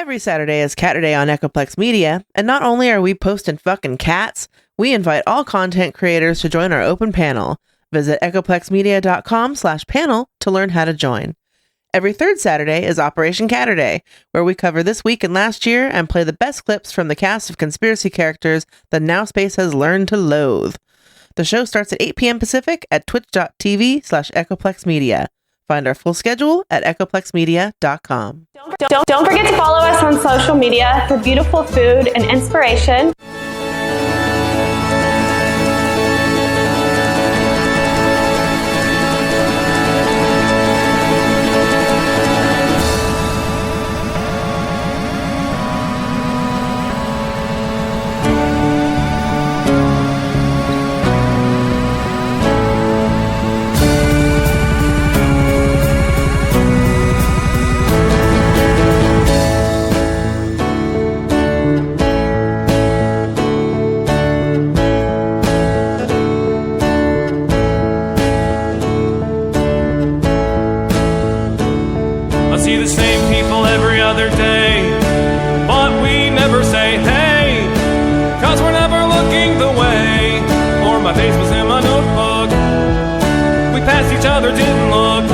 Every Saturday is Cat Day on Echoplex Media, and not only are we posting fucking cats, we invite all content creators to join our open panel. Visit echoplexmedia.com/panel to learn how to join. Every third Saturday is Operation Catterday, where we cover this week and last year and play the best clips from the cast of conspiracy characters that Now Space has learned to loathe. The show starts at 8 p.m. Pacific at twitch.tv/echoplexmedia. Find our full schedule at echoplexmedia.com. Don't forget to follow us on social media for beautiful food and inspiration. See the same people every other day, but we never say hey, cause we're never looking the way, or my face was in my notebook. We passed each other, didn't look.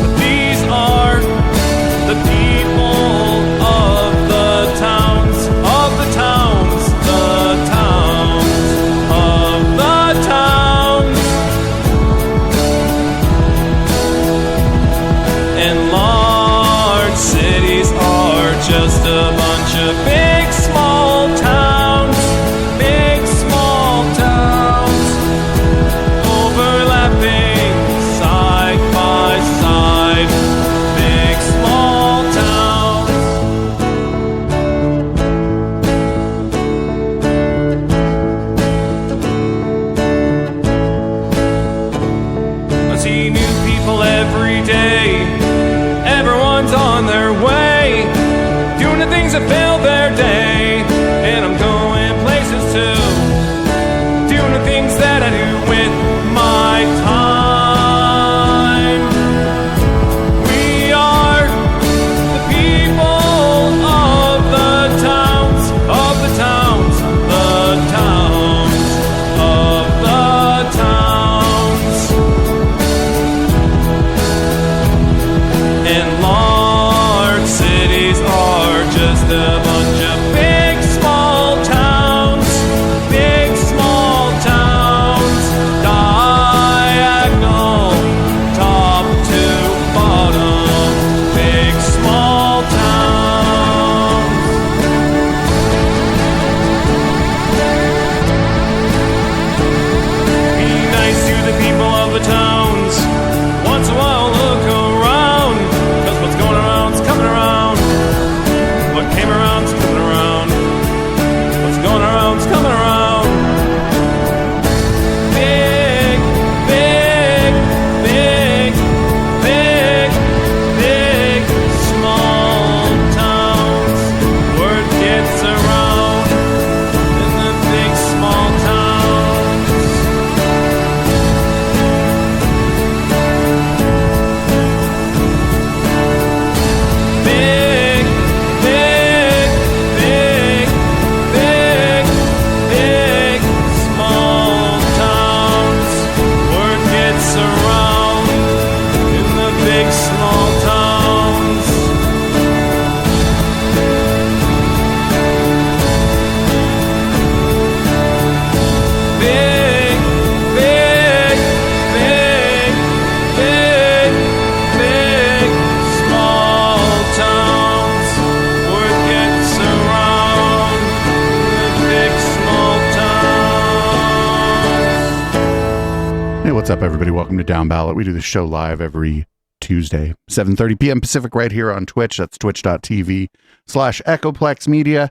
But these are the people of the towns, of the towns, the towns, of the towns. And large cities are just a bunch of big small towns, big small towns, overlapping side by side, big small towns. I see new people every day. Everyone's on their way, doing the things that fill their day, and I'm going places too, doing the things that I do with my time. We are the people of the towns, of the towns, the towns, of the towns. And large cities are just a bunch of big small towns, big small towns, diagonal, top to bottom, big small towns. Be nice to the people of the towns, once in a while look around, cause what's going around's coming around. What came around's coming around. What's going around's coming around. Big, big, big, big, big, small towns. Word gets around in the big small towns. Big, big, big, big, big, small towns. Word gets around in the big small towns. Big, big, big, big, big, small towns. Word gets around in the big small towns. Hey, what's up, everybody? Welcome to Downballot. We do this show live every Tuesday, 7:30 p.m. Pacific, right here on Twitch. That's twitch.tv/echoplexmedia.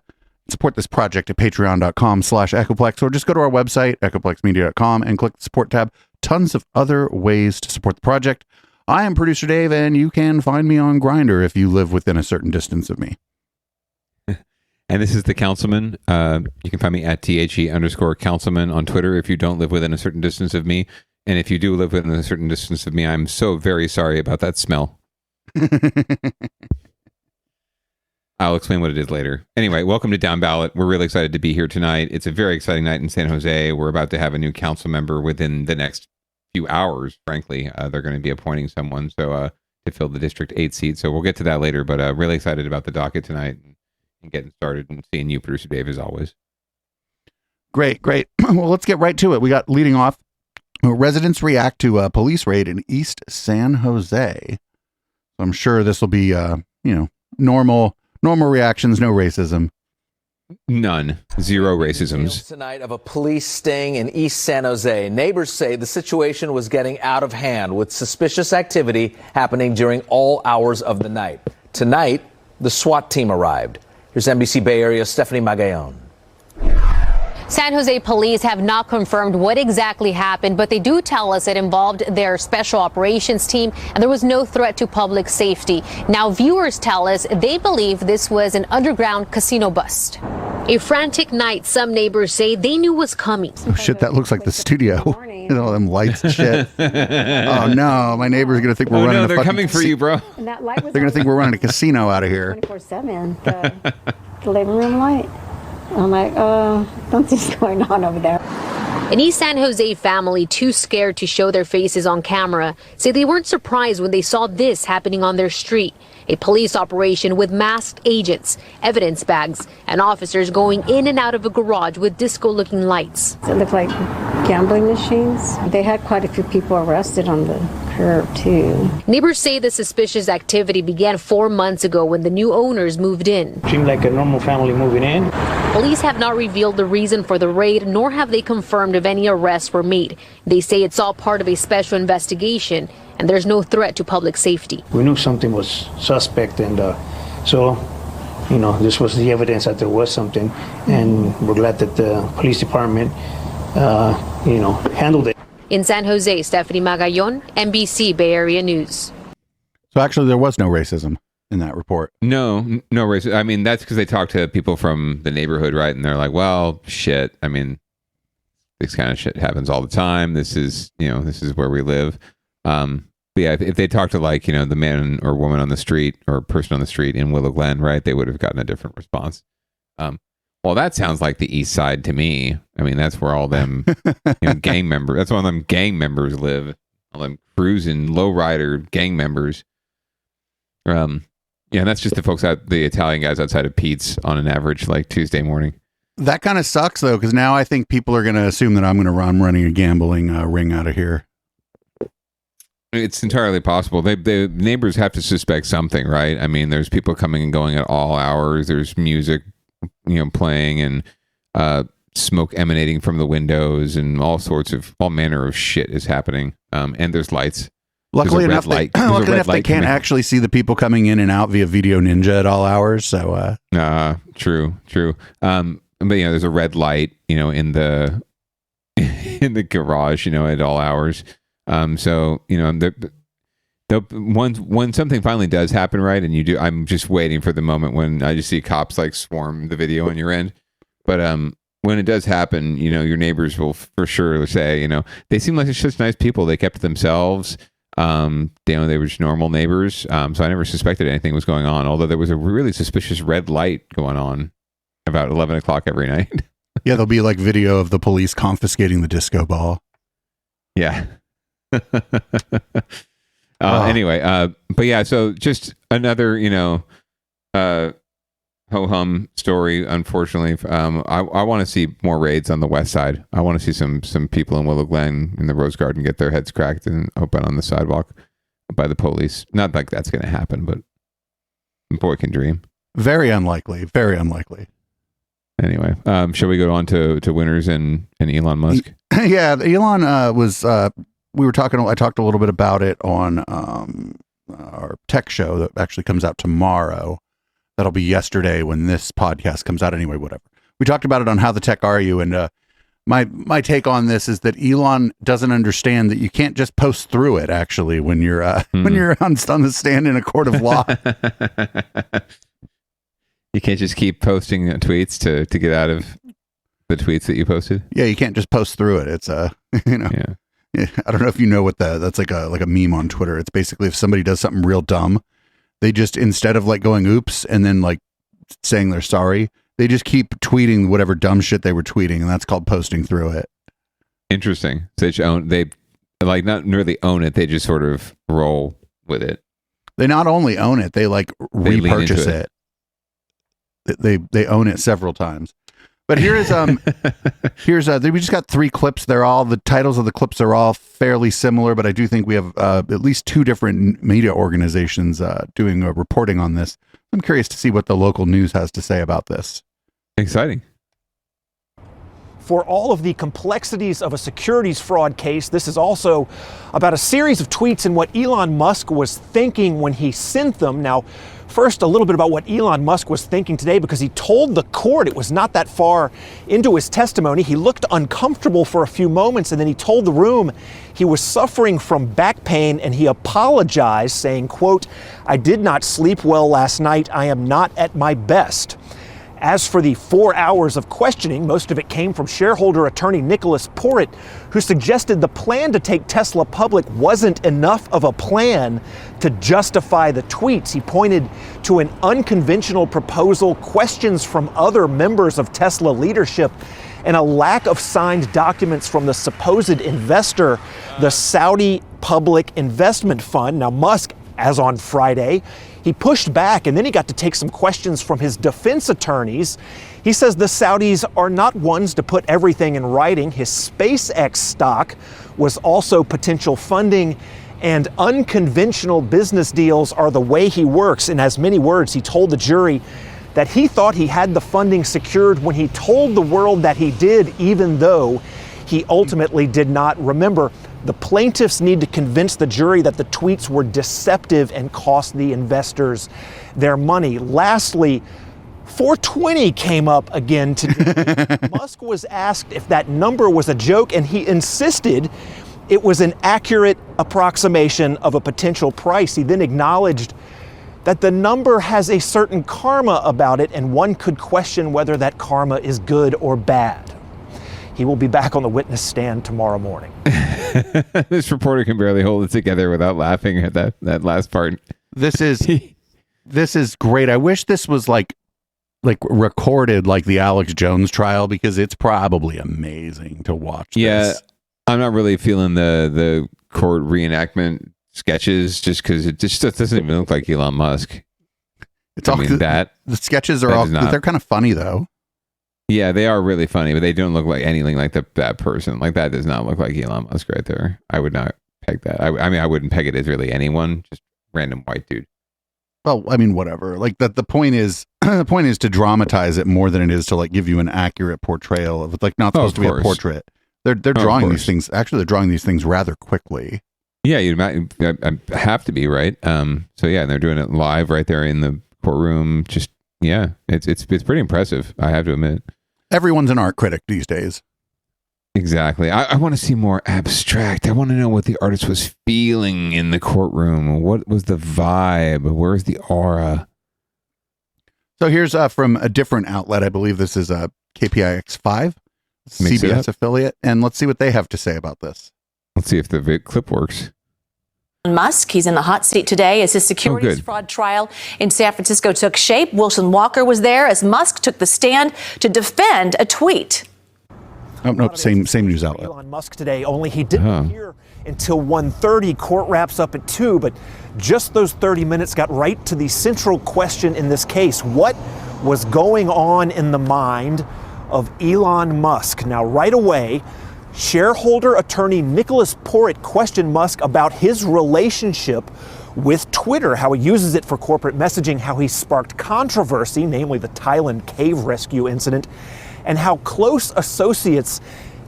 Support this project at patreon.com/echoplex, or just go to our website, echoplexmedia.com, and click the support tab. Tons of other ways to support the project. I am producer Dave, and you can find me on Grindr if you live within a certain distance of me. And this is the Councilman. You can find me at THE_Councilman on Twitter. If you don't live within a certain distance of me, And if you do live within a certain distance of me, I'm so very sorry about that smell. I'll explain what it is later. Anyway, welcome to Downballot. We're really excited to be here tonight. It's a very exciting night in San Jose. We're about to have a new council member within the next few hours, frankly. They're going to be appointing someone to fill the District 8 seat. So we'll get to that later, but really excited about the docket tonight and getting started and seeing you, Producer Dave, as always. Great. Well, let's get right to it. We got leading off. Residents react to a police raid in East San Jose. I'm sure this will be, normal reactions, no racism. None. Zero racisms. Tonight of a police sting in East San Jose. Neighbors say the situation was getting out of hand with suspicious activity happening during all hours of the night. Tonight, the SWAT team arrived. Here's NBC Bay Area Stephanie Magallon. San Jose police have not confirmed what exactly happened, but they do tell us it involved their special operations team and there was no threat to public safety. Now viewers tell us they believe this was an underground casino bust. A frantic night some neighbors say they knew was coming. Oh shit, that looks like the studio. All them lights and shit. Oh no, my neighbor's gonna think we're running. No, they're coming for you, bro. And that light was They're gonna think we're running a casino out of here. 24/7. The living room light. I'm like, something's going on over there. An East San Jose family, too scared to show their faces on camera, say they weren't surprised when they saw this happening on their street. A police operation with masked agents, evidence bags, and officers going in and out of a garage with disco-looking lights. It looked like gambling machines. They had quite a few people arrested on the curb, too. Neighbors say the suspicious activity began 4 months ago when the new owners moved in. Seemed like a normal family moving in. Police have not revealed the reason for the raid, nor have they confirmed if any arrests were made. They say it's all part of a special investigation, and there's no threat to public safety. We knew something was suspect, and so this was the evidence that there was something, and we're glad that the police department, handled it. In San Jose, Stephanie Magallon, NBC Bay Area News. So actually, there was no racism in that report. No racism. I mean, that's because they talk to people from the neighborhood, right? And they're like, well, shit. I mean, this kind of shit happens all the time. This is where we live. But yeah, if they talk to the man or woman on the street or person on the street in Willow Glen, right, they would have gotten a different response. Well, that sounds like the East Side to me. I mean, that's where all them gang members. That's where all them gang members live. All them cruising lowrider gang members. And that's just the Italian guys outside of Pete's on an average Tuesday morning. That kind of sucks though, because now I think people are going to assume that I'm running a gambling ring out of here. It's entirely possible. The neighbors have to suspect something, right? I mean, there's people coming and going at all hours. There's music, playing and smoke emanating from the windows, and all manner of shit is happening. And there's lights. Luckily enough, they can't actually see the people coming in and out via Video Ninja at all hours. So, true. But there's a red light, in the garage, at all hours. When something finally does happen, right, and I'm just waiting for the moment when I just see cops swarm the video on your end. But when it does happen, your neighbors will for sure say, they seem like such nice people. They kept to themselves. They were just normal neighbors. So I never suspected anything was going on, although there was a really suspicious red light going on about 11 o'clock every night. Yeah, there'll be video of the police confiscating the disco ball. Yeah. Anyway, but yeah, so just another, ho-hum story, unfortunately. I want to see more raids on the west side. I want to see some people in Willow Glen in the Rose Garden get their heads cracked and open on the sidewalk by the police. Not like that's going to happen, but boy can dream. Very unlikely. Very unlikely. Anyway, shall we go on to winners and Elon Musk? Yeah, Elon was... we were talking. I talked a little bit about it on our tech show that actually comes out tomorrow. That'll be yesterday when this podcast comes out. Anyway, whatever. We talked about it on How the Tech Are You, and my take on this is that Elon doesn't understand that you can't just post through it. Actually, when you're when you're on the stand in a court of law, you can't just keep posting tweets to get out of the tweets that you posted. Yeah, you can't just post through it. It's Yeah. I don't know if you know what that's like a meme on Twitter. It's basically if somebody does something real dumb, they just, instead of like going oops and then like saying they're sorry, they just keep tweeting whatever dumb shit they were tweeting, and that's called posting through it. Interesting. So they like not really own it, they just sort of roll with it. They not only own it, they like repurchase it. They own it several times. But here's we just got 3 clips. The titles of the clips are all fairly similar, but I do think we have at least 2 different media organizations doing reporting on this. I'm curious to see what the local news has to say about this. Exciting. For all of the complexities of a securities fraud case, this is also about a series of tweets and what Elon Musk was thinking when he sent them. Now, first, a little bit about what Elon Musk was thinking today, because he told the court, it was not that far into his testimony, he looked uncomfortable for a few moments, and then he told the room he was suffering from back pain, and he apologized, saying, quote, "I did not sleep well last night. I am not at my best." As for the 4 hours of questioning, most of it came from shareholder attorney Nicholas Porritt, who suggested the plan to take Tesla public wasn't enough of a plan to justify the tweets. He pointed to an unconventional proposal, questions from other members of Tesla leadership, and a lack of signed documents from the supposed investor, the Saudi Public Investment Fund. Now, Musk, as on Friday, he pushed back, and then he got to take some questions from his defense attorneys. He says the Saudis are not ones to put everything in writing. His SpaceX stock was also potential funding, and unconventional business deals are the way he works. In as many words, he told the jury that he thought he had the funding secured when he told the world that he did, even though he ultimately did not. Remember, the plaintiffs need to convince the jury that the tweets were deceptive and cost the investors their money. Lastly, 420 came up again today. Musk was asked if that number was a joke, and he insisted it was an accurate approximation of a potential price. He then acknowledged that the number has a certain karma about it, and one could question whether that karma is good or bad. He will be back on the witness stand tomorrow morning. This reporter can barely hold it together without laughing at that last part. This is great. I wish this was like recorded like the Alex Jones trial, because it's probably amazing to watch. Yeah, I'm not really feeling the court reenactment sketches, just because it just doesn't even look like Elon Musk. The sketches are all they're kind of funny though. Yeah, they are really funny, but they don't look like anything like that person. Like, that does not look like Elon Musk right there. I would not peg that. I mean, I wouldn't peg it as really anyone, just random white dude. Well, I mean, whatever. Like, the point is to dramatize it more than it is to like give you an accurate portrayal of it. Like, not supposed to be a portrait. They're drawing these things. Actually, they're drawing these things rather quickly. Yeah, you have to be, right. So yeah, and they're doing it live right there in the courtroom. Just yeah, it's pretty impressive, I have to admit. Everyone's an art critic these days. Exactly. I want to see more abstract. I want to know what the artist was feeling in the courtroom. What was the vibe? Where's the aura? So here's from a different outlet. I believe this is KPIX5, CBS affiliate. And let's see what they have to say about this. Let's see if the clip works. Musk, he's in the hot seat today as his securities fraud trial in San Francisco took shape. Wilson Walker was there as Musk took the stand to defend a tweet. Oh, no, same news outlet. Elon Musk today, only he didn't appear until 1:30. Court wraps up at 2, but just those 30 minutes got right to the central question in this case. What was going on in the mind of Elon Musk? Now, right away, shareholder attorney Nicholas Porritt questioned Musk about his relationship with Twitter, how he uses it for corporate messaging, how he sparked controversy, namely the Thailand cave rescue incident, and how close associates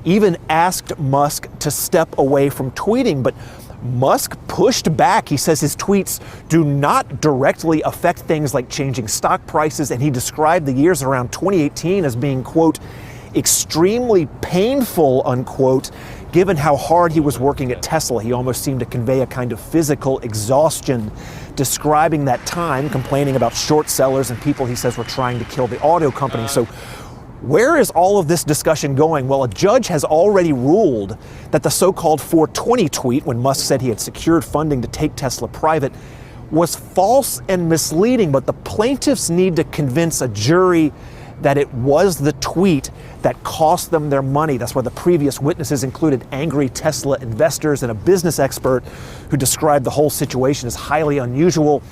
even asked Musk to step away from tweeting. But Musk pushed back. He says his tweets do not directly affect things like changing stock prices, and he described the years around 2018 as being, quote, extremely painful, unquote, given how hard he was working at Tesla. He almost seemed to convey a kind of physical exhaustion, describing that time, complaining about short sellers and people he says were trying to kill the auto company. So Where is all of this discussion going? Well, a judge has already ruled that the so-called 420 tweet, when Musk said he had secured funding to take Tesla private, was false and misleading, but the plaintiffs need to convince a jury that it was the tweet that cost them their money. That's why the previous witnesses included angry Tesla investors and a business expert who described the whole situation as highly unusual.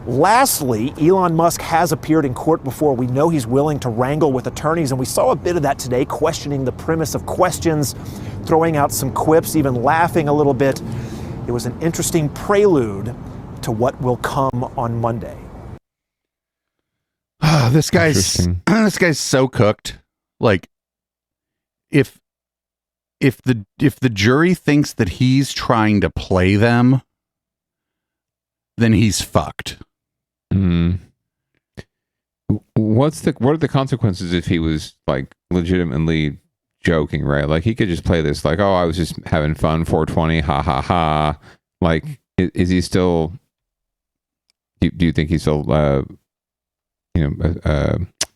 Lastly, Elon Musk has appeared in court before. We know he's willing to wrangle with attorneys, and we saw a bit of that today, questioning the premise of questions, throwing out some quips, even laughing a little bit. It was an interesting prelude to what will come on Monday. This guy's so cooked. Like, if the jury thinks that he's trying to play them, then he's fucked. What are the consequences if he was like legitimately joking, right? Like he could just play this like, oh, I was just having fun, 420, ha ha ha. Like, is he still? Do you think he's still,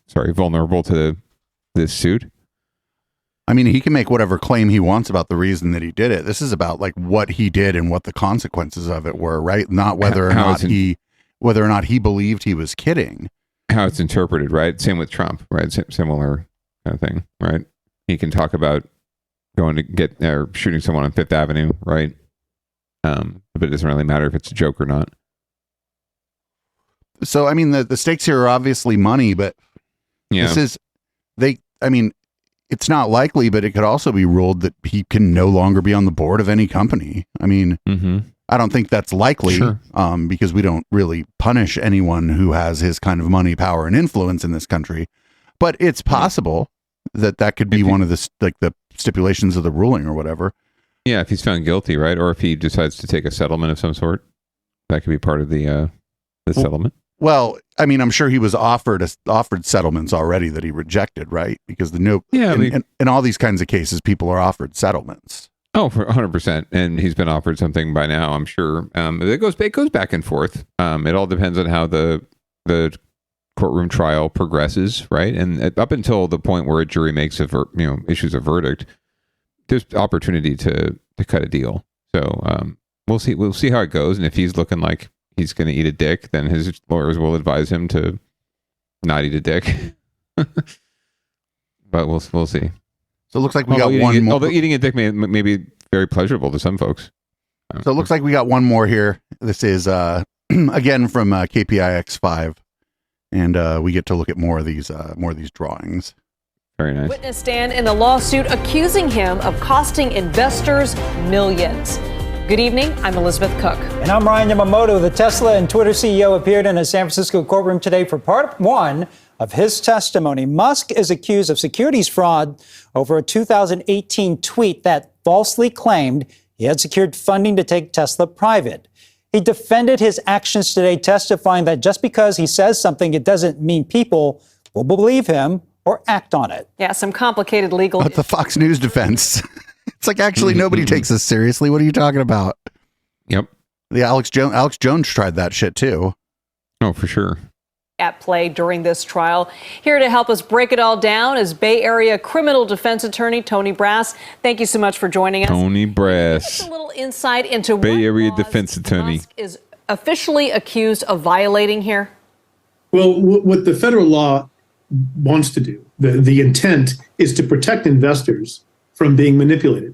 vulnerable to this suit? I mean, he can make whatever claim he wants about the reason that he did it. This is about like what he did and what the consequences of it were, right? Not whether or not he believed he was kidding. How it's interpreted, right? Same with Trump, right? Similar kind of thing, right? He can talk about going to get or shooting someone on Fifth Avenue, right? But it doesn't really matter if it's a joke or not. So, I mean, the stakes here are obviously money, but it's not likely, but it could also be ruled that he can no longer be on the board of any company. I mean, I don't think that's likely, because we don't really punish anyone who has his kind of money, power, and influence in this country. But it's possible that could be one of the stipulations of the ruling or whatever. Yeah, if he's found guilty, right? Or if he decides to take a settlement of some sort, that could be part of the settlement. Well, I mean, I'm sure he was offered settlements already that he rejected, right? Because in all these kinds of cases, people are offered settlements. Oh, for 100%, and he's been offered something by now, I'm sure. It goes back and forth. It all depends on how the courtroom trial progresses, right? And up until the point where a jury makes issues a verdict, there's opportunity to cut a deal. So we'll see. We'll see how it goes, and if he's looking like he's going to eat a dick, then his lawyers will advise him to not eat a dick. But we'll see. So it looks like we got one more. Although eating a dick may be very pleasurable to some folks. So it looks like we got one more here. This is again from KPIX5, and we get to look at more of these drawings. Very nice. Witness stand in the lawsuit accusing him of costing investors millions. Good evening, I'm Elizabeth Cook. And I'm Ryan Yamamoto. The Tesla and Twitter CEO appeared in a San Francisco courtroom today for part one of his testimony. Musk is accused of securities fraud over a 2018 tweet that falsely claimed he had secured funding to take Tesla private. He defended his actions today, testifying that just because he says something, it doesn't mean people will believe him or act on it. Yeah, some complicated legal... But the Fox News defense... It's like, actually, nobody takes this seriously. What are you talking about? Yep. The Alex Jones tried that shit too. Oh, for sure. At play during this trial. Here to help us break it all down is Bay Area criminal defense attorney Tony Brass. Thank you so much for joining us. Tony Brass. Just a little insight into Bay Area defense attorney Musk is officially accused of violating here. Well, what the federal law wants to do, the intent is to protect investors from being manipulated.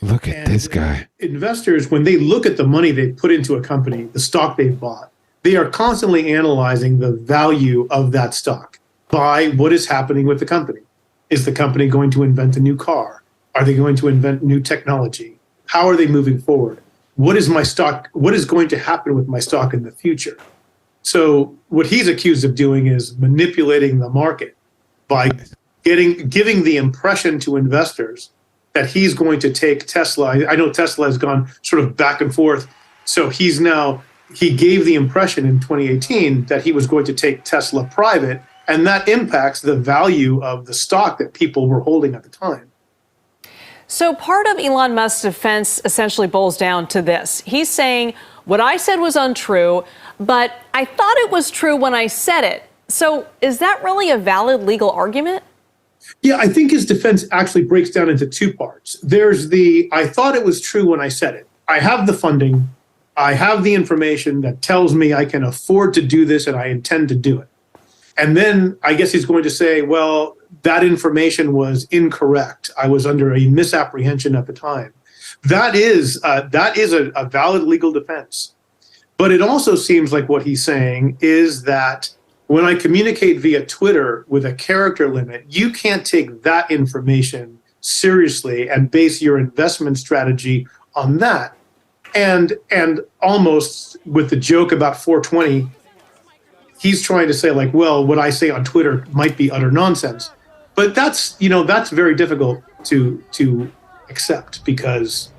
Look at this guy. Investors, when they look at the money they put into a company, the stock they've bought, they are constantly analyzing the value of that stock by what is happening with the company. Is the company going to invent a new car? Are they going to invent new technology? How are they moving forward? What is my stock? What is going to happen with my stock in the future? So what he's accused of doing is manipulating the market by giving the impression to investors that he's going to take Tesla. I know Tesla has gone sort of back and forth. So he gave the impression in 2018 that he was going to take Tesla private, and that impacts the value of the stock that people were holding at the time. So part of Elon Musk's defense essentially boils down to this. He's saying, what I said was untrue, but I thought it was true when I said it. So is that really a valid legal argument? Yeah, I think his defense actually breaks down into two parts. There's I thought it was true when I said it. I have the funding. I have the information that tells me I can afford to do this and I intend to do it. And then I guess he's going to say, well, that information was incorrect. I was under a misapprehension at the time. That is a valid legal defense. But it also seems like what he's saying is that when I communicate via Twitter with a character limit, you can't take that information seriously and base your investment strategy on that. And almost with the joke about 420, he's trying to say like, well, what I say on Twitter might be utter nonsense. But that's very difficult to accept because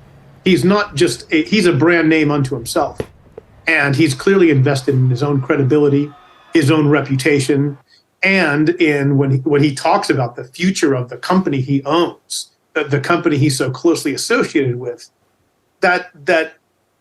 he's not just he's a brand name unto himself. And he's clearly invested in his own credibility, his own reputation, and in when he talks about the future of the company he owns, the company he's so closely associated with, that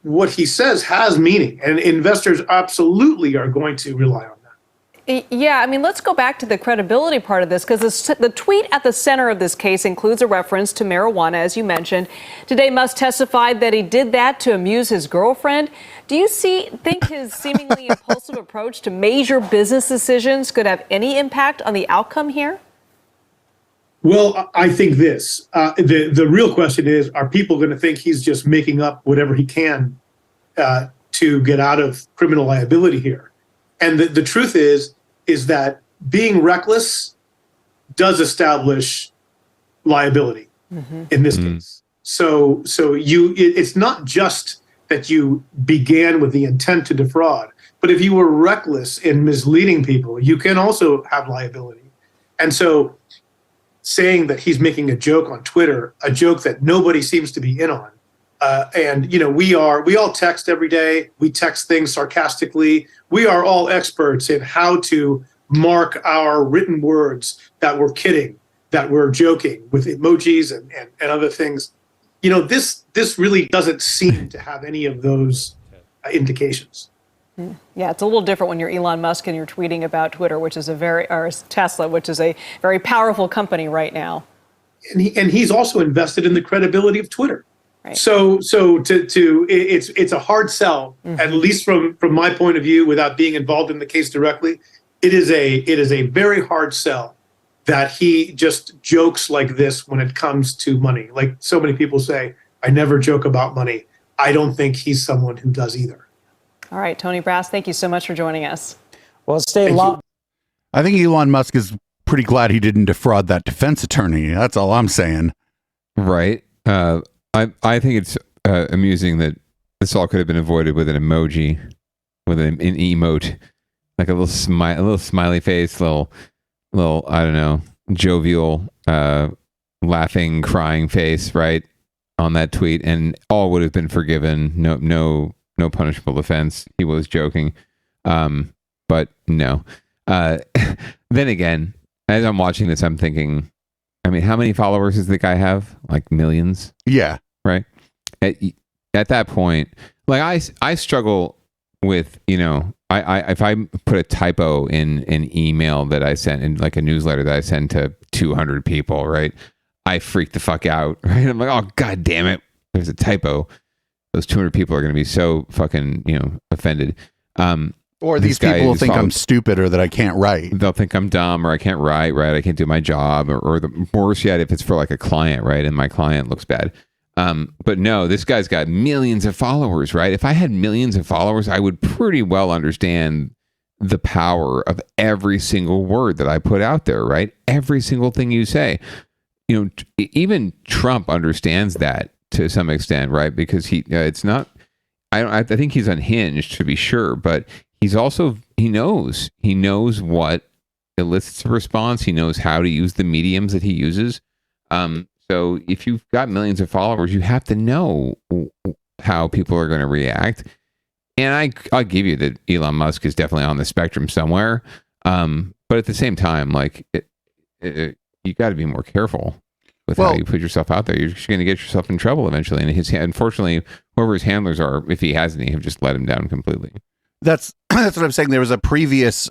what he says has meaning, and investors absolutely are going to rely on that. Yeah, I mean, let's go back to the credibility part of this, because the tweet at the center of this case includes a reference to marijuana, as you mentioned. Today, Musk testified that he did that to amuse his girlfriend. Do you think his seemingly impulsive approach to major business decisions could have any impact on the outcome here? Well, I think this. The real question is, are people going to think he's just making up whatever he can to get out of criminal liability here? And the truth is that being reckless does establish liability in this case. So it's not just that you began with the intent to defraud, but if you were reckless in misleading people, you can also have liability. And so saying that he's making a joke on Twitter, a joke that nobody seems to be in on, and we all text every day. We text things sarcastically. We are all experts in how to mark our written words that we're kidding, that we're joking, with emojis and other things. This really doesn't seem to have any of those indications. Yeah, it's a little different when you're Elon Musk and you're tweeting about Twitter, or Tesla, which is a very powerful company right now. And he's also invested in the credibility of Twitter. Right. So it's a hard sell, at least from my point of view, without being involved in the case directly. It is a very hard sell that he just jokes like this when it comes to money. Like so many people say, I never joke about money. I don't think he's someone who does either. All right, Tony Brass, thank you so much for joining us. Well, stay long. I think Elon Musk is pretty glad he didn't defraud that defense attorney. That's all I'm saying. Right. I think it's amusing that this all could have been avoided with an emoji, with an emote, like a little smiley face, little I don't know, jovial, laughing, crying face, right, on that tweet, and all would have been forgiven. No punishable offense. He was joking, but no. Then again, as I'm watching this, I'm thinking, I mean, how many followers does the guy have? Like millions? Yeah. Right. At that point, like I struggle with, if I put a typo in an email that I sent, in like a newsletter that I send to 200 people, right? I freak the fuck out, right? I'm like, oh, God damn it. There's a typo. Those 200 people are going to be so fucking, offended. Or these people will think I'm stupid or that I can't write. They'll think I'm dumb or I can't write, right? I can't do my job, or the worse yet, if it's for like a client, right? And my client looks bad. But no, this guy's got millions of followers, right? If I had millions of followers, I would pretty well understand the power of every single word that I put out there, right? Every single thing you say. Even Trump understands that to some extent, right? Because it's not, I think he's unhinged, to be sure, but he's also, he knows what elicits a response. He knows how to use the mediums that he uses. So if you've got millions of followers, you have to know how people are going to react. And I'll give you that Elon Musk is definitely on the spectrum somewhere. But at the same time, like you got to be more careful with how you put yourself out there. You're just going to get yourself in trouble eventually. And unfortunately, whoever his handlers are, if he has any, have just let him down completely. That's what I'm saying. There was a previous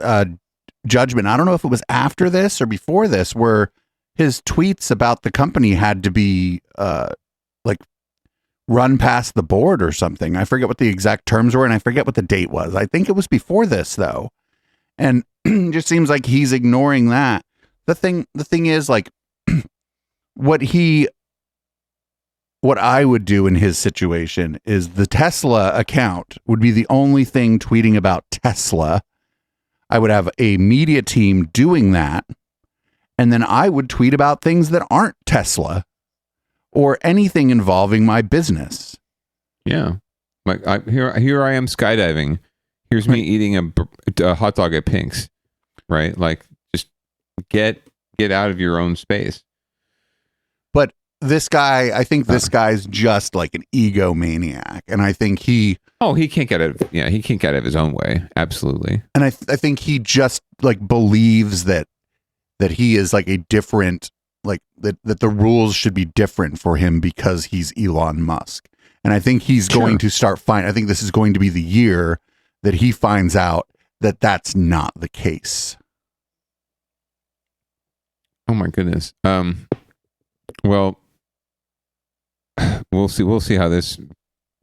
judgment. I don't know if it was after this or before this, where his tweets about the company had to be like run past the board or something. I forget what the exact terms were, and I forget what the date was. I think it was before this though. And it just seems like he's ignoring that. The thing is, like, what I would do in his situation is the Tesla account would be the only thing tweeting about Tesla. I would have a media team doing that. And then I would tweet about things that aren't Tesla or anything involving my business. Yeah. Like here I am skydiving. Here's me eating a hot dog at Pink's, right? Like, just get out of your own space. But this guy, I think this guy's just like an egomaniac, and I think he can't get out of he can't get out of his own way. Absolutely. And I think he just like believes that he is like a different, like that the rules should be different for him because he's Elon Musk. And I think he's going to start I think this is going to be the year that he finds out that that's not the case. Oh my goodness. Well, we'll see how this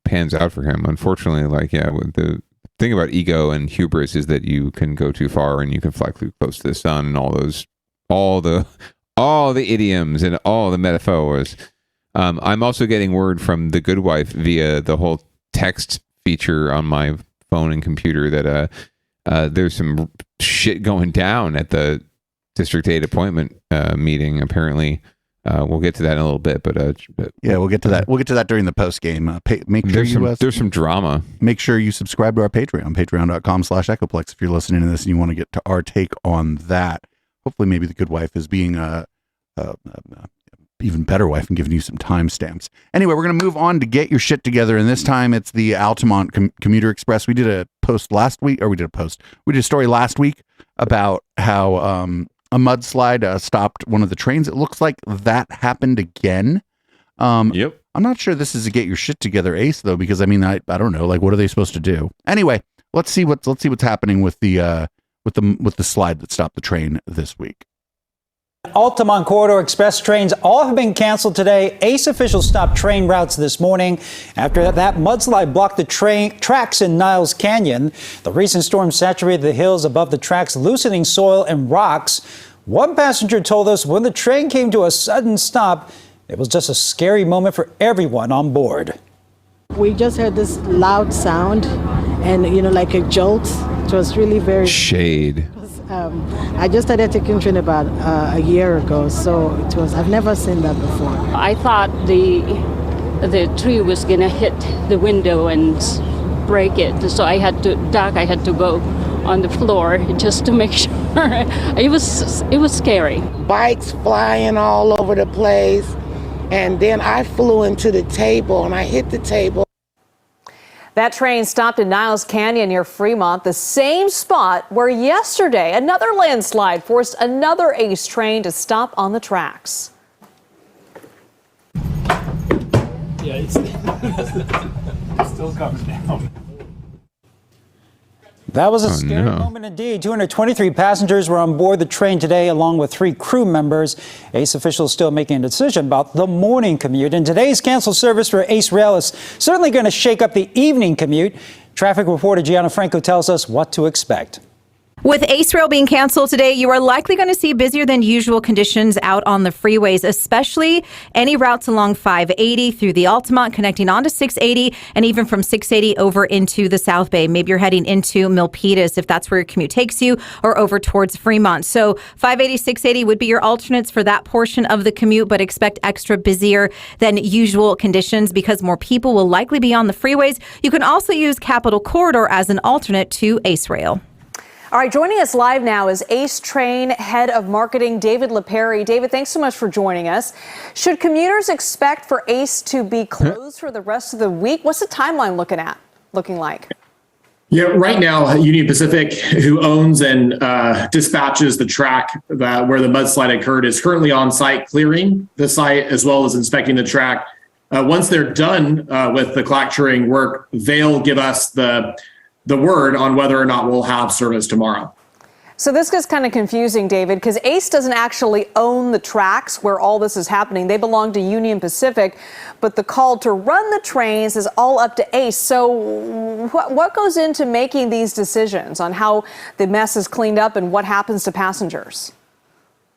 pans out for him. Unfortunately, the thing about ego and hubris is that you can go too far and you can fly too close to the sun, and all the idioms and all the metaphors. I'm also getting word from the good wife via the whole text feature on my phone and computer that there's some shit going down at the District 8 appointment meeting. Apparently, we'll get to that in a little bit, but yeah, we'll get to that. We'll get to that during the post game. Make sure there's some drama. Make sure you subscribe to our Patreon, patreon.com/Echoplex, if you're listening to this and you want to get to our take on that. Hopefully, maybe the good wife is being a even better wife and giving you some timestamps. Anyway, we're going to move on to get your shit together, and this time it's the Altamont Commuter Express. We did a post last week, or we did a story last week about how a mudslide stopped one of the trains. It looks like that happened again. Yep. I'm not sure this is a get your shit together ace though, because I mean I don't know, like what are they supposed to do? Anyway, let's see what's happening with the slide that stopped the train this week. Altamont Corridor Express trains all have been canceled today. ACE officials stopped train routes this morning after that mudslide blocked the tracks in Niles Canyon. The recent storm saturated the hills above the tracks, loosening soil and rocks. One passenger told us when the train came to a sudden stop, it was just a scary moment for everyone on board. We just heard this loud sound and, like a jolt. It was really very... Shade. I just started taking train about a year ago, so I've never seen that before. I thought the tree was gonna hit the window and break it, so I had to go on the floor just to make sure. It was scary. Bikes flying all over the place, and then I flew into the table and I hit the table. That train stopped in Niles Canyon near Fremont, the same spot where yesterday another landslide forced another ACE train to stop on the tracks. Yeah, it's still coming down. That was a scary moment indeed. 223 passengers were on board the train today, along with 3 crew members. ACE officials still making a decision about the morning commute. And today's canceled service for ACE Rail is certainly going to shake up the evening commute. Traffic reporter Gianna Franco tells us what to expect. With ACE Rail being canceled today, you are likely going to see busier than usual conditions out on the freeways, especially any routes along 580 through the Altamont, connecting onto 680, and even from 680 over into the South Bay. Maybe you're heading into Milpitas if that's where your commute takes you, or over towards Fremont. So 580, 680 would be your alternates for that portion of the commute, but expect extra busier than usual conditions because more people will likely be on the freeways. You can also use Capitol Corridor as an alternate to ACE Rail. All right, joining us live now is ACE Train Head of Marketing, David LaPerry. David, thanks so much for joining us. Should commuters expect for ACE to be closed for the rest of the week? What's the timeline looking like? Yeah, right now, Union Pacific, who owns and dispatches the track where the mudslide occurred, is currently on site clearing the site as well as inspecting the track. Once they're done with the clacturing work, they'll give us the word on whether or not we'll have service tomorrow. So this gets kind of confusing, David, because ACE doesn't actually own the tracks where all this is happening. They belong to Union Pacific, but the call to run the trains is all up to ACE. So what goes into making these decisions on how the mess is cleaned up and what happens to passengers?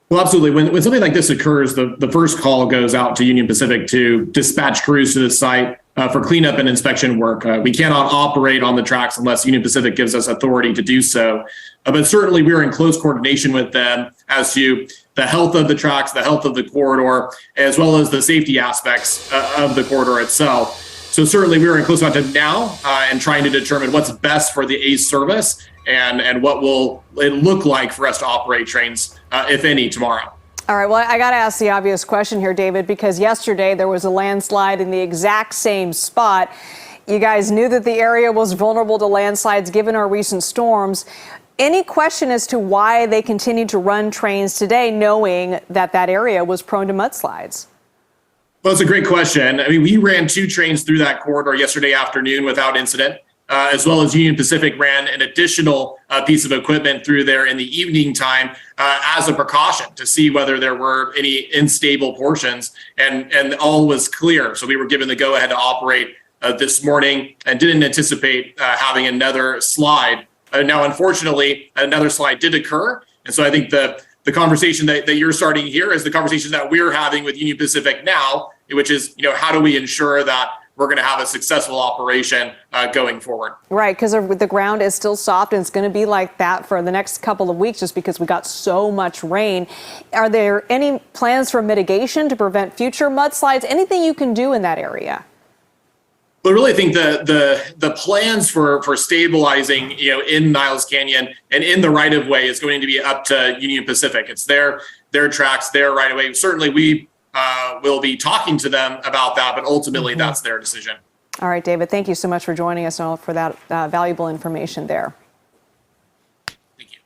Well, absolutely. When something like this occurs, the first call goes out to Union Pacific to dispatch crews to the site for cleanup and inspection work. We cannot operate on the tracks unless Union Pacific gives us authority to do so. But certainly we're in close coordination with them as to the health of the tracks, the health of the corridor, as well as the safety aspects of the corridor itself. So certainly we are in close contact now and trying to determine what's best for the ACE service and what will it look like for us to operate trains, if any, tomorrow. All right, well, I got to ask the obvious question here, David, because yesterday there was a landslide in the exact same spot. You guys knew that the area was vulnerable to landslides given our recent storms. Any question as to why they continued to run trains today, knowing that that area was prone to mudslides? Well, it's a great question. I mean, we ran 2 trains through that corridor yesterday afternoon without incident. As well as Union Pacific ran an additional piece of equipment through there in the evening time as a precaution to see whether there were any unstable portions, and all was clear. So we were given the go-ahead to operate this morning and didn't anticipate having another slide. Now, unfortunately, another slide did occur. And so I think the conversation that you're starting here is the conversation that we're having with Union Pacific now, which is, how do we ensure that we're going to have a successful operation going forward. Right, because the ground is still soft and it's going to be like that for the next couple of weeks just because we got so much rain. Are there any plans for mitigation to prevent future mudslides? Anything you can do in that area? But I really think the plans for stabilizing, in Niles Canyon and in the right of way is going to be up to Union Pacific. It's their tracks, their right of way. Certainly we will be talking to them about that, but ultimately that's their decision. All right, David, thank you so much for joining us and for that valuable information there. Thank you.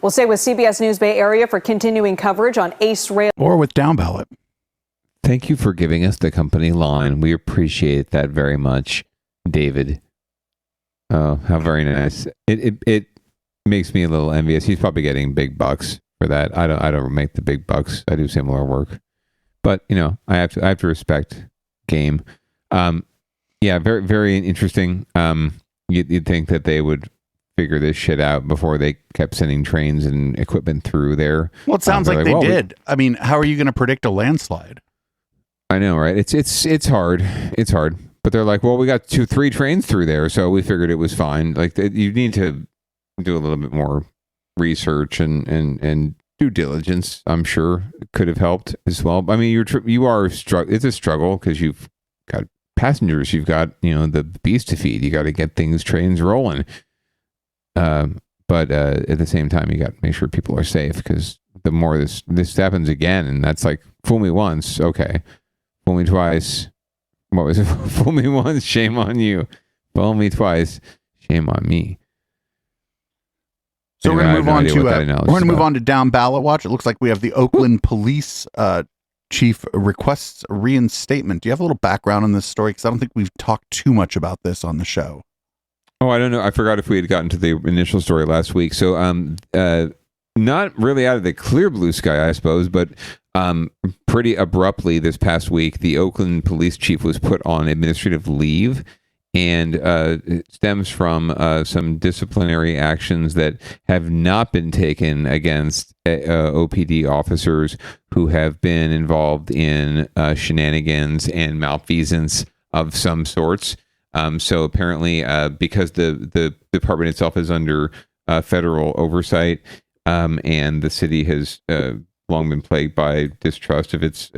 We'll stay with CBS News Bay Area for continuing coverage on ACE Rail. Or with Downballot. Thank you for giving us the company line. We appreciate that very much, David. Oh, how very nice. It makes me a little envious. He's probably getting big bucks for that. I don't make the big bucks. I do similar work. But, I have to respect game. Yeah, very, very interesting. You'd think that they would figure this shit out before they kept sending trains and equipment through there. Well, it sounds like they did. I mean, how are you going to predict a landslide? I know, right? It's hard. It's hard. But they're like, well, we got 2-3 trains through there, so we figured it was fine. Like, you need to do a little bit more research and due diligence, I'm sure, could have helped as well. I mean, you are it's a struggle because you've got passengers, you've got the beast to feed. You got to get trains rolling. But at the same time, you got to make sure people are safe because the more this happens again, and that's like fool me once, okay, fool me twice. What was it? Fool me once, shame on you. Fool me twice, shame on me. So we're going to move on to Down Ballot Watch. It looks like we have the Oakland Police Chief requests reinstatement. Do you have a little background on this story? Because I don't think we've talked too much about this on the show. Oh, I don't know. I forgot if we had gotten to the initial story last week. So, not really out of the clear blue sky, I suppose, but pretty abruptly this past week, the Oakland Police Chief was put on administrative leave. And it stems from some disciplinary actions that have not been taken against OPD officers who have been involved in shenanigans and malfeasance of some sorts. So apparently, because the department itself is under federal oversight, and the city has long been plagued by distrust of its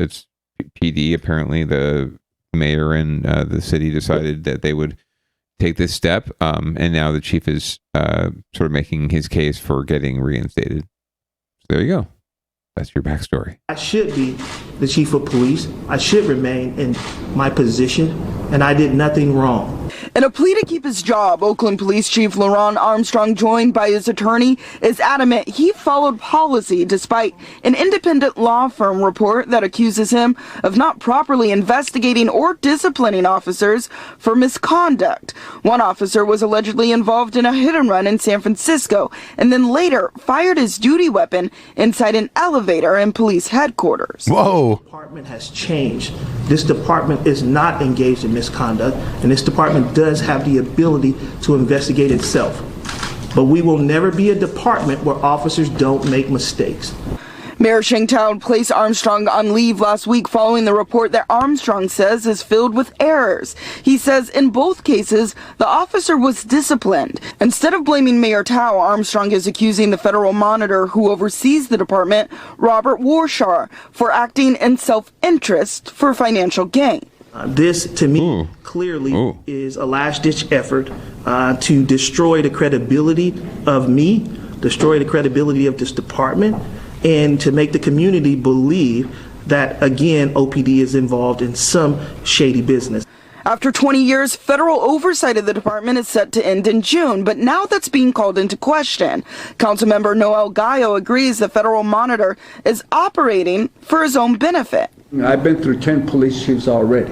PD, apparently the mayor and the city decided that they would take this step, and now the chief is sort of making his case for getting reinstated. So there you go. That's your backstory. I should be the chief of police. I should remain in my position, and I did nothing wrong. In a plea to keep his job, Oakland Police Chief LaRon Armstrong, joined by his attorney, is adamant he followed policy despite an independent law firm report that accuses him of not properly investigating or disciplining officers for misconduct. One officer was allegedly involved in a hit and run in San Francisco and then later fired his duty weapon inside an elevator in police headquarters. Whoa. The department has changed. This department is not engaged in misconduct, and this department does have the ability to investigate itself. But we will never be a department where officers don't make mistakes. Mayor Shingtown placed Armstrong on leave last week following the report that Armstrong says is filled with errors. He says in both cases, the officer was disciplined. Instead of blaming Mayor Tao, Armstrong is accusing the federal monitor who oversees the department, Robert Warshar, for acting in self-interest for financial gain. This, to me, clearly is a last-ditch effort to destroy the credibility of me, destroy the credibility of this department, and to make the community believe that, again, OPD is involved in some shady business. After 20 years, federal oversight of the department is set to end in June, but now that's being called into question. Councilmember Noel Gallo agrees the federal monitor is operating for his own benefit. I've been through 10 police chiefs already,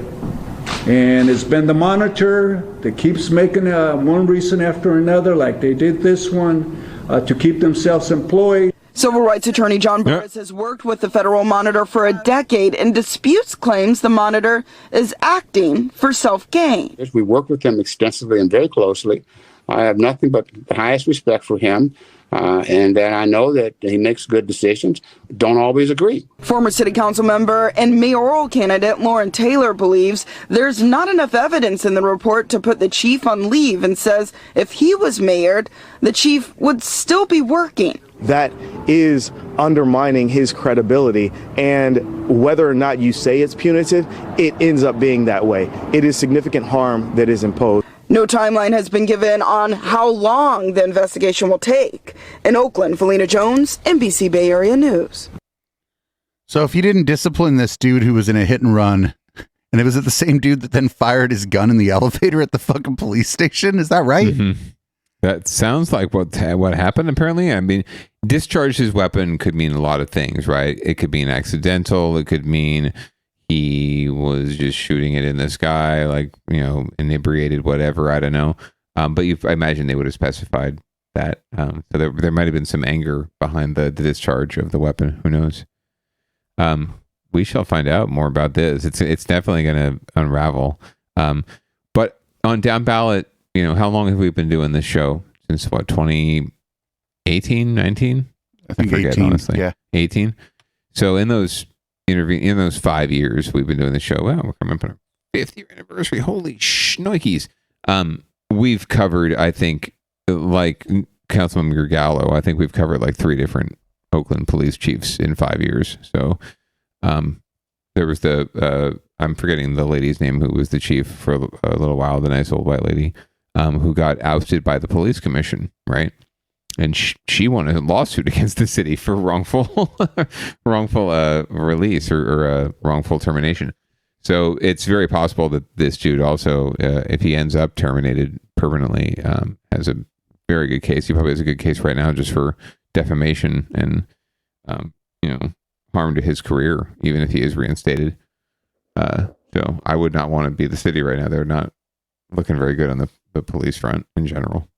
and it's been the monitor that keeps making one reason after another, like they did this one, to keep themselves employed. Civil rights attorney John Burris has worked with the federal monitor for a decade and disputes claims the monitor is acting for self-gain. We work with him extensively and very closely. I have nothing but the highest respect for him, and that I know that he makes good decisions. Don't always agree. Former city council member and mayoral candidate Lauren Taylor believes there's not enough evidence in the report to put the chief on leave and says if he was mayored, the chief would still be working. That is undermining his credibility, and whether or not you say it's punitive, it ends up being that way. It is significant harm that is imposed. No timeline has been given on how long the investigation will take. In Oakland, Felina Jones, NBC Bay Area News. So if you didn't discipline this dude who was in a hit and run, and it was the same dude that then fired his gun in the elevator at the fucking police station, is that right? Mm-hmm. That sounds like what happened, apparently. I mean, discharge his weapon could mean a lot of things, right? It could mean accidental. It could mean he was just shooting it in the sky, like, you know, inebriated, whatever. I don't know. But I imagine they would have specified that. So there might have been some anger behind the discharge of the weapon. Who knows? We shall find out more about this. It's definitely going to unravel. But on Down Ballot, you know, how long have we been doing this show? Since what, 2018, 19? I think forget, 18, honestly. yeah. 18. So in those 5 years we've been doing the show, wow, we're coming up on our 5th year anniversary. Holy shnikes. We've covered, I think, like Councilmember Gallo, I think we've covered like 3 different Oakland police chiefs in 5 years. So there was I'm forgetting the lady's name who was the chief for a little while, the nice old white lady. Who got ousted by the police commission, right? And she won a lawsuit against the city for wrongful release or wrongful termination. So it's very possible that this dude also, if he ends up terminated permanently, has a very good case. He probably has a good case right now just for defamation and, harm to his career, even if he is reinstated. So I would not want to be the city right now. They're not looking very good on the police front in general.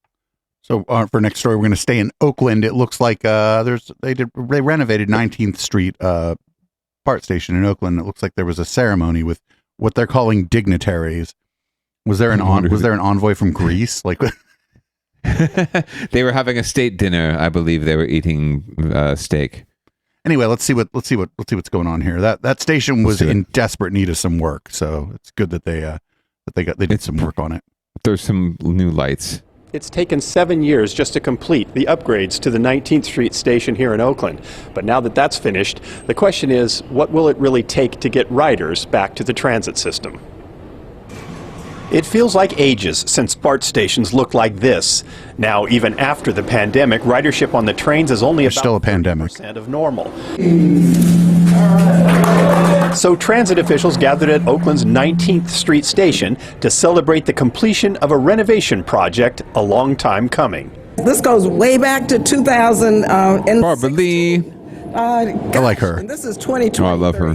So for next story, we're going to stay in Oakland. It looks like they renovated 19th Street BART station in Oakland. It looks like there was a ceremony with what they're calling dignitaries. Was there an envoy from Greece? Like they were having a state dinner. I believe they were eating steak. Anyway, let's see what's going on here. That station was in desperate need of some work, so it's good that they did some work on it. There's some new lights. It's taken 7 years just to complete the upgrades to the 19th Street station here in Oakland. But now that that's finished, the question is, what will it really take to get riders back to the transit system? It feels like ages since BART stations looked like this. Now, even after the pandemic, ridership on the trains is only about 30% of normal. So transit officials gathered at Oakland's 19th Street station to celebrate the completion of a renovation project a long time coming. This goes way back to 2000. Barbara Lee. I like her. And this is 2020. Oh, I love her.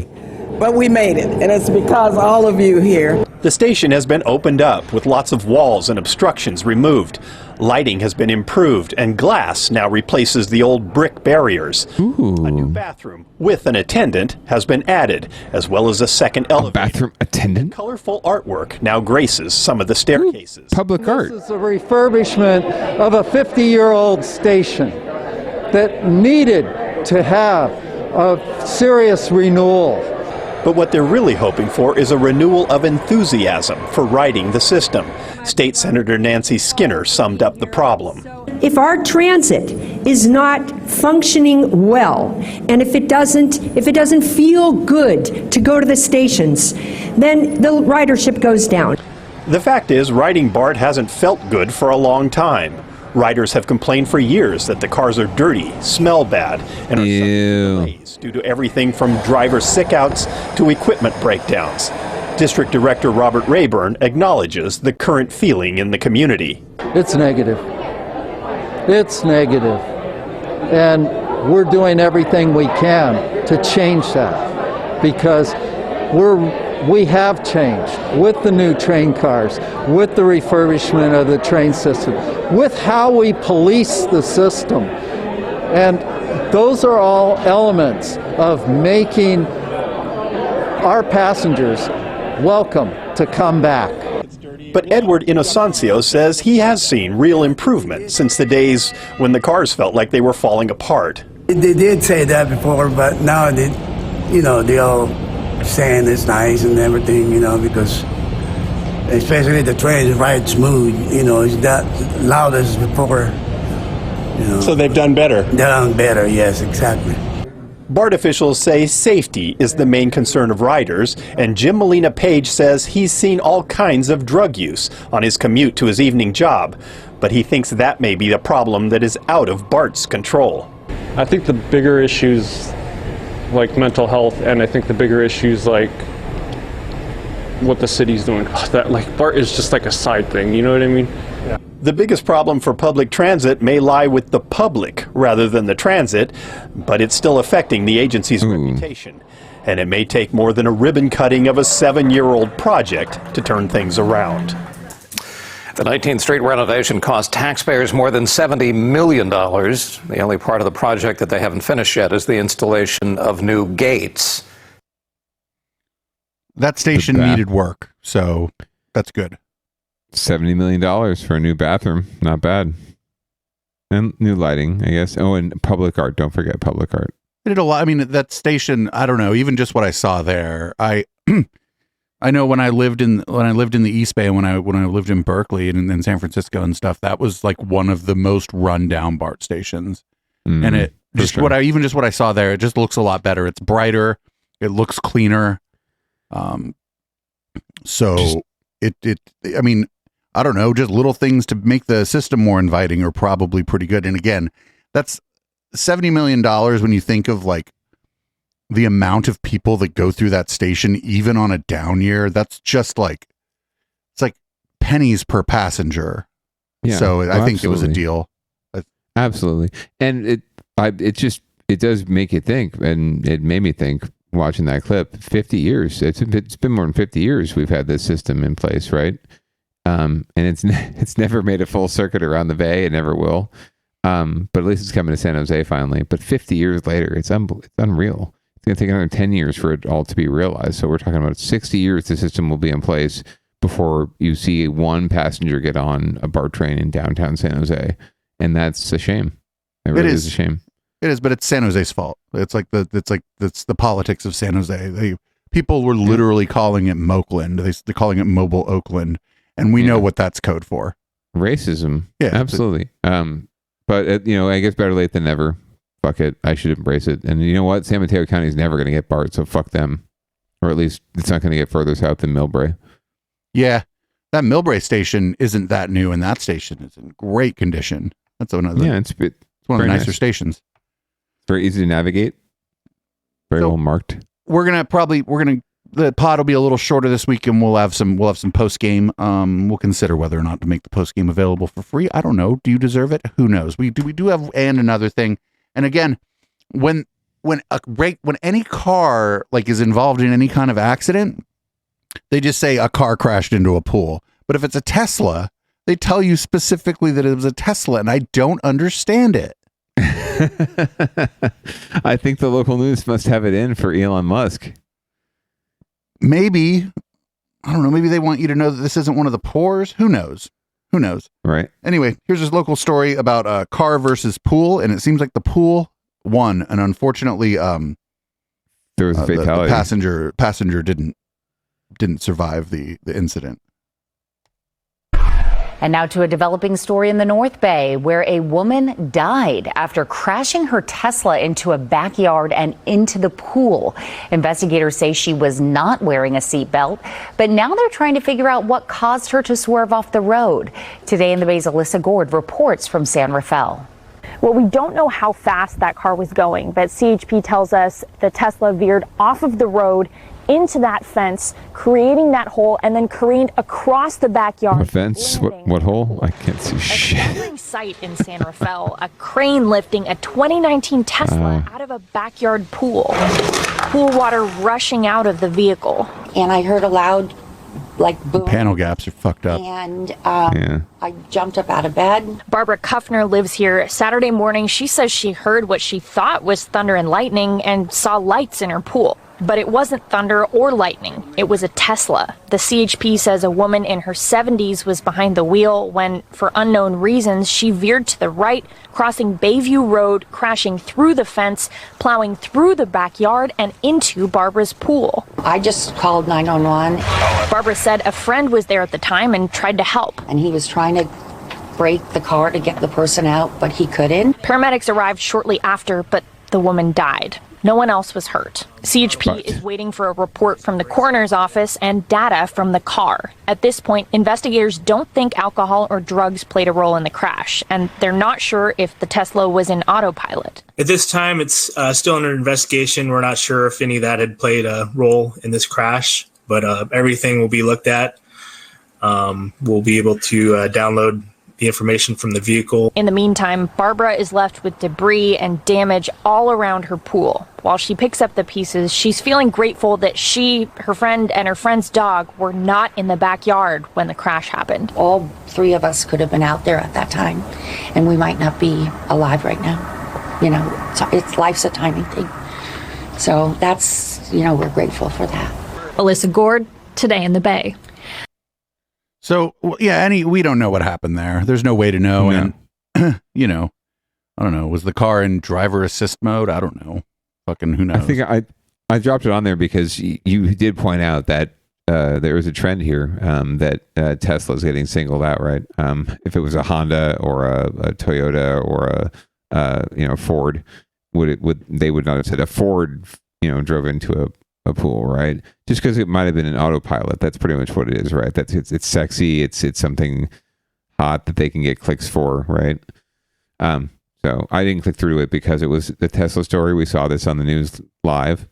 But we made it, and it's because of all of you here. The station has been opened up with lots of walls and obstructions removed. Lighting has been improved, and glass now replaces the old brick barriers. Ooh. A new bathroom with an attendant has been added, as well as a second elevator. Bathroom attendant? Colorful artwork now graces some of the staircases. Public art. This is a refurbishment of a 50-year-old station that needed to have a serious renewal. But what they're really hoping for is a renewal of enthusiasm for riding the system. State Senator Nancy Skinner summed up the problem. If our transit is not functioning well, and if it doesn't feel good to go to the stations, then the ridership goes down. The fact is, riding BART hasn't felt good for a long time. Riders have complained for years that the cars are dirty, smell bad, and are subject to delays due to everything from driver sick-outs to equipment breakdowns. District Director Robert Rayburn acknowledges the current feeling in the community. It's negative. It's negative. And we're doing everything we can to change that, because we have changed with the new train cars, with the refurbishment of the train system, with how we police the system. And those are all elements of making our passengers welcome to come back. But Edward Inocencio says he has seen real improvement since the days when the cars felt like they were falling apart. They did say that before, but now they all saying it's nice and everything, because especially the train is right smooth, it's not loud as before. So they've done better? They've done better, yes, exactly. BART officials say safety is the main concern of riders, and Jim Molina Page says he's seen all kinds of drug use on his commute to his evening job, but he thinks that may be a problem that is out of BART's control. I think the bigger issues like mental health, and I think the bigger issues like what the city's doing, that like BART is just like a side thing, you know what I mean? Yeah. The biggest problem for public transit may lie with the public rather than the transit, but it's still affecting the agency's reputation. And it may take more than a ribbon cutting of a 7-year-old project to turn things around. The 19th Street renovation cost taxpayers more than $70 million. The only part of the project that they haven't finished yet is the installation of new gates. That station needed work, so that's good. $70 million for a new bathroom. Not bad. And new lighting, I guess. Oh, and public art. Don't forget public art. They did a lot. I mean, that station, I don't know, even just what I saw there, I know when I lived in the East Bay and when I lived in Berkeley and in San Francisco and stuff, that was like one of the most run down BART stations. And it just what I saw there, it just looks a lot better. It's brighter, it looks cleaner. So I mean, I don't know, just little things to make the system more inviting are probably pretty good. And again, that's $70 million when you think of like the amount of people that go through that station, even on a down year. That's just like, it's like pennies per passenger. Yeah, so I think it was a deal. Absolutely. And it does make you think, and it made me think watching that clip. 50 years. It's been more than 50 years we've had this system in place, right? And it's never made a full circuit around the Bay. It never will. But at least it's coming to San Jose finally. But 50 years later, it's unreal. It's going to take another 10 years for it all to be realized. So we're talking about 60 years the system will be in place before you see one passenger get on a BART train in downtown San Jose. And that's a shame. It really is a shame. It is, but it's San Jose's fault. It's the politics of San Jose. People were literally calling it Mokeland. They're calling it Mobile Oakland. And we know what that's code for. Racism. Yeah. Absolutely. But I guess better late than never. Fuck it. I should embrace it. And you know what? San Mateo County is never going to get BART, so fuck them. Or at least it's not going to get further south than Millbrae. Yeah. That Millbrae station isn't that new, and that station is in great condition. That's another. Yeah, it's one of the nicer nice stations. Very easy to navigate. Very well marked. the pod will be a little shorter this week, and we'll have some post game. We'll consider whether or not to make the post game available for free. I don't know. Do you deserve it? Who knows? We do have another thing. And again, when any car like is involved in any kind of accident, they just say a car crashed into a pool. But if it's a Tesla, they tell you specifically that it was a Tesla, and I don't understand it. I think the local news must have it in for Elon Musk. Maybe. I don't know. Maybe they want you to know that this isn't one of the poors. Who knows? Right. Anyway, here's this local story about a car versus pool, and it seems like the pool won, and unfortunately, there was a fatality. The passenger didn't survive the incident. And now to a developing story in the North Bay where a woman died after crashing her Tesla into a backyard and into the pool. Investigators say she was not wearing a seatbelt, but now they're trying to figure out what caused her to swerve off the road. Today in the Bay's Alyssa Gord reports from San Rafael. Well, we don't know how fast that car was going, but CHP tells us the Tesla veered off of the road into that fence, creating that hole, and then careened across the backyard. What fence? What hole? I can't see shit. A staggering sight in San Rafael, a crane lifting a 2019 Tesla out of a backyard pool. Pool water rushing out of the vehicle. And I heard a loud, boom. Panel gaps are fucked up. And I jumped up out of bed. Barbara Kuffner lives here. Saturday morning, she says she heard what she thought was thunder and lightning and saw lights in her pool. But it wasn't thunder or lightning. It was a Tesla. The CHP says a woman in her 70s was behind the wheel when, for unknown reasons, she veered to the right, crossing Bayview Road, crashing through the fence, plowing through the backyard and into Barbara's pool. I just called 911. Barbara said a friend was there at the time and tried to help. And he was trying to brake the car to get the person out, but he couldn't. Paramedics arrived shortly after, but the woman died. No one else was hurt. CHP is waiting for a report from the coroner's office and data from the car. At this point, investigators don't think alcohol or drugs played a role in the crash, and they're not sure if the Tesla was in autopilot. At this time, it's still under investigation. We're not sure if any of that had played a role in this crash, but everything will be looked at. We'll be able to download the information from the vehicle. In the meantime, Barbara is left with debris and damage all around her pool. While she picks up the pieces, she's feeling grateful that she, her friend, and her friend's dog were not in the backyard when the crash happened. All three of us could have been out there at that time, and we might not be alive right now. You know, it's life's a timing thing. So that's, we're grateful for that. Alyssa Gord, Today in the Bay. So, yeah, we don't know what happened there. There's no way to know. No. And, I don't know. Was the car in driver assist mode? I don't know. Fucking who knows? I think I dropped it on there because you did point out that there was a trend here that Tesla's getting singled out, right? If it was a Honda or a Toyota or a Ford, they would not have said a Ford, drove into a pool, right? Just because it might have been an autopilot. That's pretty much what it is, right? It's sexy. It's something hot that they can get clicks for, right? So I didn't click through it because it was the Tesla story. We saw this on the news live.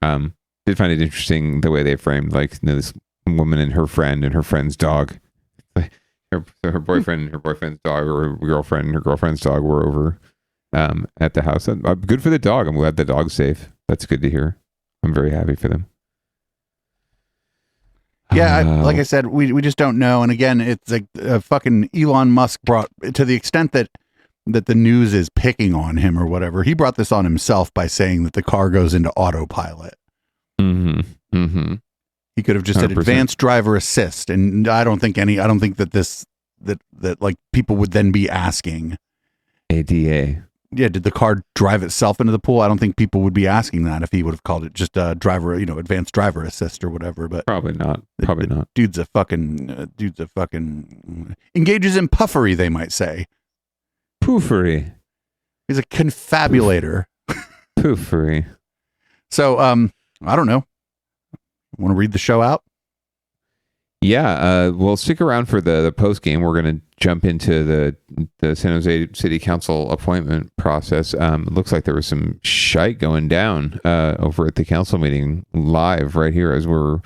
Did find it interesting the way they framed this woman and her friend and her friend's dog. Her boyfriend and her boyfriend's dog, or her girlfriend and her girlfriend's dog were over at the house. Good for the dog. I'm glad the dog's safe. That's good to hear. I'm very happy for them. Yeah, like I said, we just don't know. And again, it's like fucking Elon Musk brought, to the extent that the news is picking on him or whatever, he brought this on himself by saying that the car goes into autopilot. He could have just 100%. Said advanced driver assist, and I don't think that like people would then be asking ADA. Yeah, did the car drive itself into the pool? I don't think people would be asking that if he would have called it just driver, advanced driver assist or whatever. But probably not. Dude's a fucking engages in puffery, they might say. Poofery. He's a confabulator. Poofery. So, I don't know. Want to read the show out? Yeah, we'll stick around for the post game. We're going to jump into the San Jose City Council appointment process. It looks like there was some shite going down over at the council meeting live right here as we're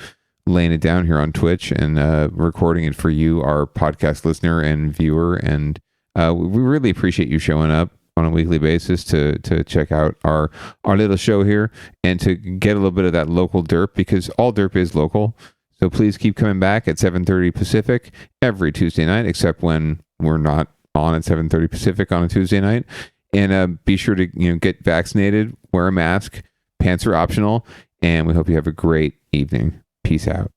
laying it down here on Twitch and recording it for you, our podcast listener and viewer. And we really appreciate you showing up on a weekly basis to check out our little show here and to get a little bit of that local derp, because all derp is local. So please keep coming back at 7:30 Pacific every Tuesday night, except when we're not on at 7:30 Pacific on a Tuesday night. And be sure to get vaccinated, wear a mask, pants are optional, and we hope you have a great evening. Peace out.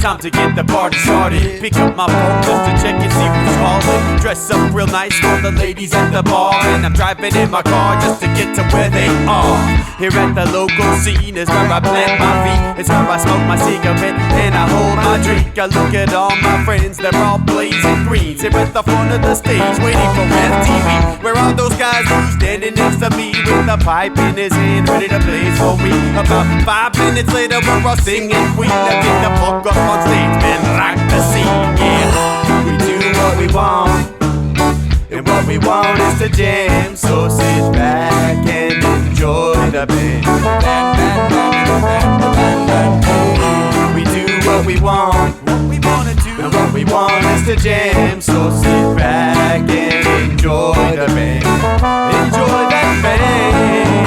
Time to get the party started. Pick up my phone just to check and see who's calling. Dress up real nice for the ladies at the bar, and I'm driving in my car just to get to where they are. Here at the local scene is where I plant my feet. It's where I smoke my cigarette and I hold my drink. I look at all my friends, they're all blazing greens. Here at the front of the stage waiting for MTV. Where are those guys who's standing next to me with a pipe in his hand ready to blaze for me? About 5 minutes later we're all singing Queen. Now get the fuck up on stage, man, rock the scene, yeah. We do what we want, and what we want is to jam. So sit back and enjoy the band. We do what we want, and what we want is to jam. So sit back and enjoy the band. Enjoy that band.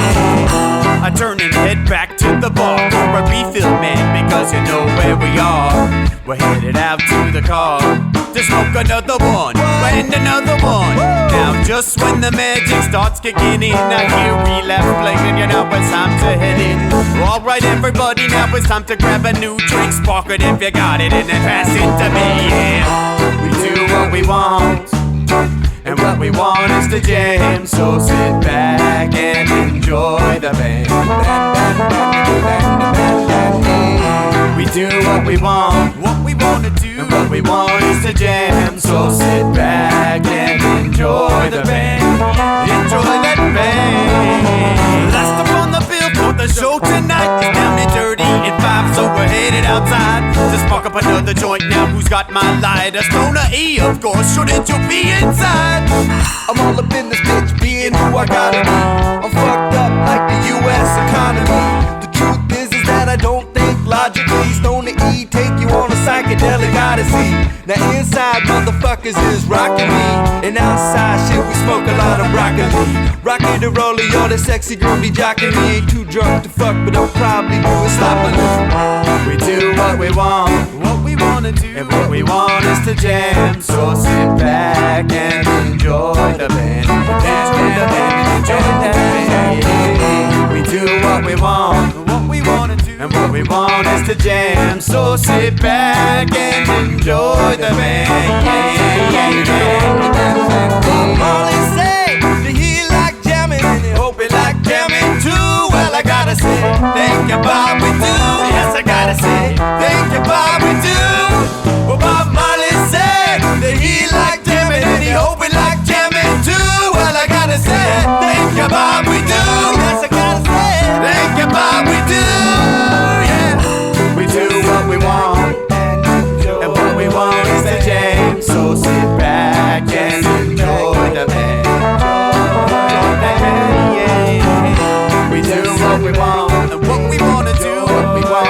I turn and head back to the bar for a refill, man, because you know where we are. We're headed out to the car to smoke another one and another one. Now just when the magic starts kicking in, I hear relapse playing, you know it's time to head in. Alright everybody, now it's time to grab a new drink. Spark it if you got it and then pass it to me, yeah. We do what we want, and what we want is to jam. So sit back and enjoy the band. We do what we want to do, and what we want is to jam. So sit back and enjoy the band. Enjoy that band. Last up on the bill for the show tonight is Down and Dirty at 5, so we're headed outside to spark up another joint. Now who's got my lighter? Stoner E, of course, shouldn't you be inside? I'm all up in this bitch, being who I gotta be. I'm fucked up like the U.S. economy. The truth is that I don't think logically. Stoner E take you on a psychedelic odyssey. Now inside motherfuckers is rocking me, and outside shit we smoke a lot of broccoli. Rocky the roller, yo, that sexy girl be jocking me. Ain't too drunk to fuck, but I'll probably do it sloppily. We do what we want to do, and what we want is to jam. So sit back and enjoy the band. Enjoy the band, enjoy the band. We do what we want to do, and what we want is to jam. So sit back and enjoy the band. Yeah, yeah, yeah. Molly say that he like jamming, and he hope he like jamming too. Well, I gotta say, thank you, Bob, we do. Yes, I gotta say, thank you, Bob, we do. Well, Bob Marley said that he like jamming, and he hope he like jamming too. Well, I gotta say, thank you, Bob, we do. Yes, I gotta say, thank you, Bob, we do. Yeah, we do what we want, and what we want is to jam. So sit back and enjoy the band. Yeah. We do what we want, and what we want to do, what we want.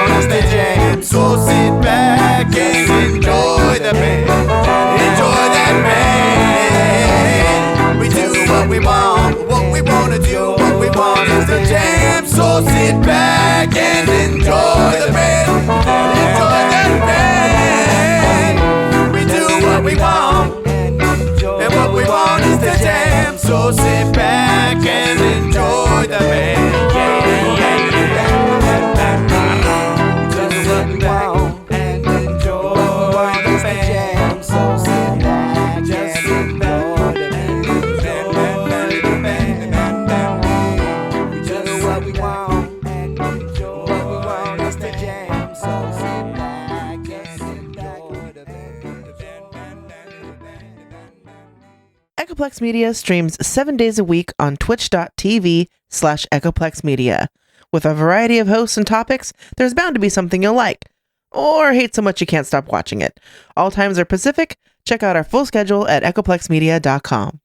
Echoplex Media streams 7 days a week on twitch.tv/Echoplex Media. With a variety of hosts and topics, there's bound to be something you'll like, or hate so much you can't stop watching it. All times are Pacific. Check out our full schedule at echoplexmedia.com.